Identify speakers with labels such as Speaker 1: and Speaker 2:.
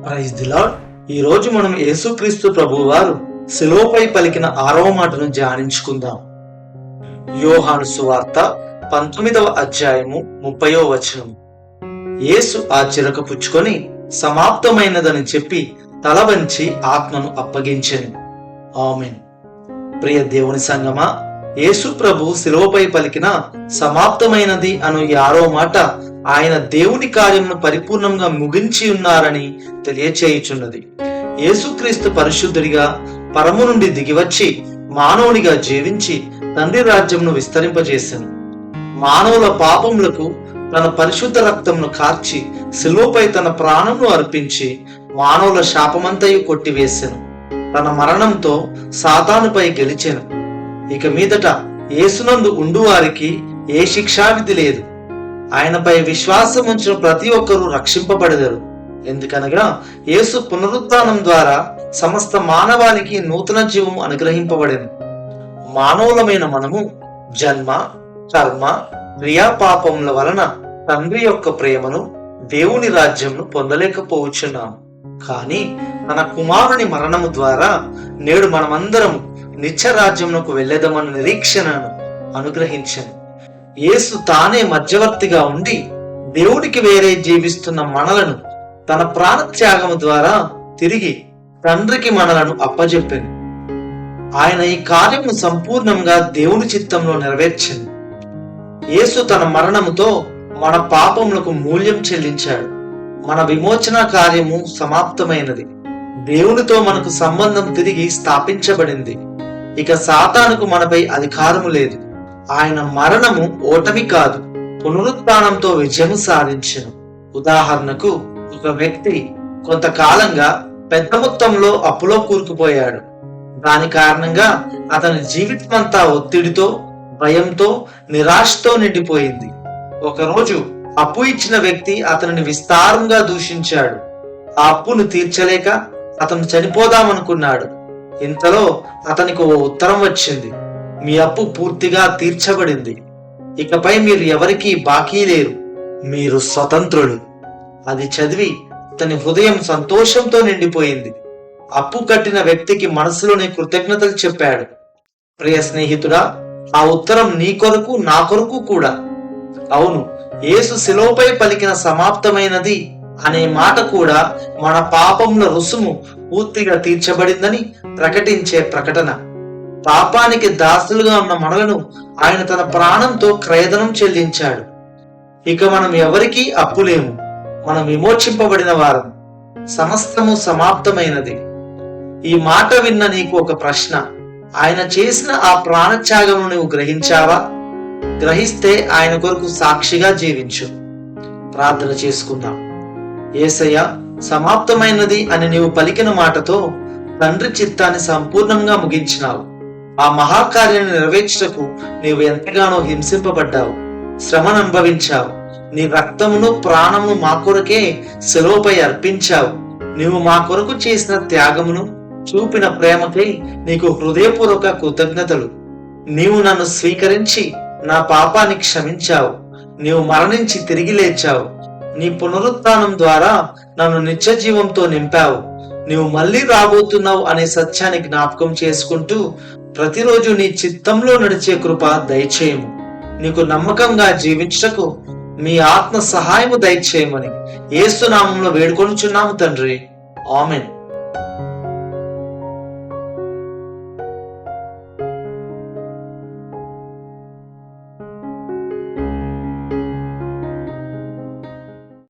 Speaker 1: Praise the lord. ఈ రోజు మనం యేసుక్రీస్తు ప్రభువు వారు శిలువపై పలికిన 6వ మాటను ధ్యానించుకుందాం. యోహాను సువార్త 19వ అధ్యాయము 30వ వచనం. యేసు ఆ చిరక పుచ్చుకొని సమాప్తమైనదని చెప్పి తల వంచి ఆత్మను అప్పగించెను. ఆమేన్. ప్రియ దేవుని సంగమా, యేసు ప్రభు శిలువపై పలికిన సమాప్తమైనది అను ఈ 6వ మాట ఆయన దేవుని కార్యమును పరిపూర్ణంగా ముగించి ఉన్నారని తెలియచేయుచున్నది. యేసుక్రీస్తు పరిశుద్ధుడిగా పరము నుండి దిగివచ్చి మానవునిగా జీవించి తండ్రి రాజ్యమును విస్తరింపజేశాను. మానవుల పాపములకు తన పరిశుద్ధ రక్తమును కార్చి శిలువపై తన ప్రాణమును అర్పించి మానవుల శాపమంతయు కొట్టివేశాను. తన మరణంతో సాతానుపై గెలిచెను. ఇక మీదట యేసునందు ఉండు వారికి ఏ శిక్షావిధి లేదు. ఆయనపై విశ్వాసం ఉంచిన ప్రతి ఒక్కరూ రక్షింపబడెదరు. ఎందుకనగా యేసు పునరుత్థానం ద్వారా సమస్త మానవానికి నూతన జీవం అనుగ్రహింపబడెను. మానవులమైన మనము జన్మ, కర్మ, క్రియాపాపముల వలన తండ్రి యొక్క ప్రేమను, దేవుని రాజ్యంను పొందలేకపోవచ్చున్నాము. కానీ తన కుమారుని మరణము ద్వారా నేడు మనమందరము నిత్య రాజ్యమునకు వెళ్ళేదమన్న నిరీక్షణను అనుగ్రహించను. యేసు తానే మధ్యవర్తిగా ఉండి దేవుడికి వేరే జీవిస్తున్న మనలను తన ప్రాణత్యాగము ద్వారా తిరిగి తండ్రికి మనలను అప్పజెప్పాను. ఆయన ఈ కార్యము సంపూర్ణంగా దేవుని చిత్తంలో నెరవేర్చింది. యేసు తన మరణముతో మన పాపములకు మూల్యం చెల్లించాడు. మన విమోచన కార్యము సమాప్తమైనది. దేవునితో మనకు సంబంధం తిరిగి స్థాపించబడింది. ఇక సాతానుకు మనపై అధికారము లేదు. ఆయన మరణము ఓటమి కాదు, పునరుత్థానంతో విజయము సాధించెను. ఉదాహరణకు, ఒక వ్యక్తి కొంతకాలంగా పెద్ద మొత్తంలో అప్పులో కూరుకుపోయాడు. దాని కారణంగా అతని జీవితమంతా ఒత్తిడితో, భయంతో, నిరాశతో నిండిపోయింది. ఒకరోజు అప్పు ఇచ్చిన వ్యక్తి అతనిని విస్తారంగా దూషించాడు. ఆ అప్పును తీర్చలేక అతను చనిపోదామనుకున్నాడు. ఇంతలో అతనికి ఓ ఉత్తరం వచ్చింది. మీ అప్పు పూర్తిగా తీర్చబడింది. ఇకపై మీరు ఎవరికీ బాకీ లేరు. మీరు స్వతంత్రులు. అది చదివి అతని హృదయం సంతోషంతో నిండిపోయింది. అప్పు కట్టిన వ్యక్తికి మనసులోని కృతజ్ఞతలు చెప్పాడు. ప్రియ స్నేహితుడా, ఆ ఉత్తరం నీ కొరకు, నా కొరకు కూడా. అవును, యేసు శిలువపై పలికిన సమాప్తమైనది అనే మాట కూడా మన పాపముల రుసుము పూర్తిగా తీర్చబడిందని ప్రకటించే ప్రకటన. పాపానికి దాసులుగా ఉన్న మనలను ఆయన తన ప్రాణంతో క్రయధనం చెల్లించాడు. ఇక మనం ఎవరికీ అప్పులేము. మనం విమోచింపబడిన వారం. సమస్తము సమాప్తమైనది. ఈ మాట విన్న నీకు ఒక ప్రశ్న. ఆయన చేసిన ఆ ప్రాణత్యాగమును నువ్వు గ్రహించావా? గ్రహిస్తే ఆయన కొరకు సాక్షిగా జీవించు. ప్రార్థన చేసుకుందాం. యేసయ్య, సమాప్తమైనది అని నీవు పలికిన మాటతో తండ్రి చిత్తాన్ని సంపూర్ణంగా ముగించినావు. ఆ మహాకార్యాన్ని నెరవేర్చుటకు నీవు ఎంతగానో హింసింపబడ్డావు, శ్రమను అనుభవించావు. నీ రక్తమును, ప్రాణమును మా కొరకే శిలువపై అర్పించావు. నీవు మా కొరకు చేసిన త్యాగమును, చూపిన ప్రేమకై నీకు హృదయపూర్వక కృతజ్ఞతలు. నీవు నన్ను స్వీకరించి నా పాపాన్ని క్షమించావు. నీవు మరణించి తిరిగి లేచావు. నీ పునరుత్థానం ద్వారా నన్ను నిత్య జీవంతో నింపావు. నీవు మళ్ళీ రాబోతున్నావు అనే సత్యాన్ని జ్ఞాపకం చేసుకుంటూ ప్రతిరోజు నీ చిత్తంలో నడిచే కృప దయచేయము. నీకు నమ్మకంగా జీవించుటకు మీ ఆత్మ సహాయము దయచేయమని యేసు నామములో వేడుకొనుచున్నాము తండ్రి. ఆమెన్.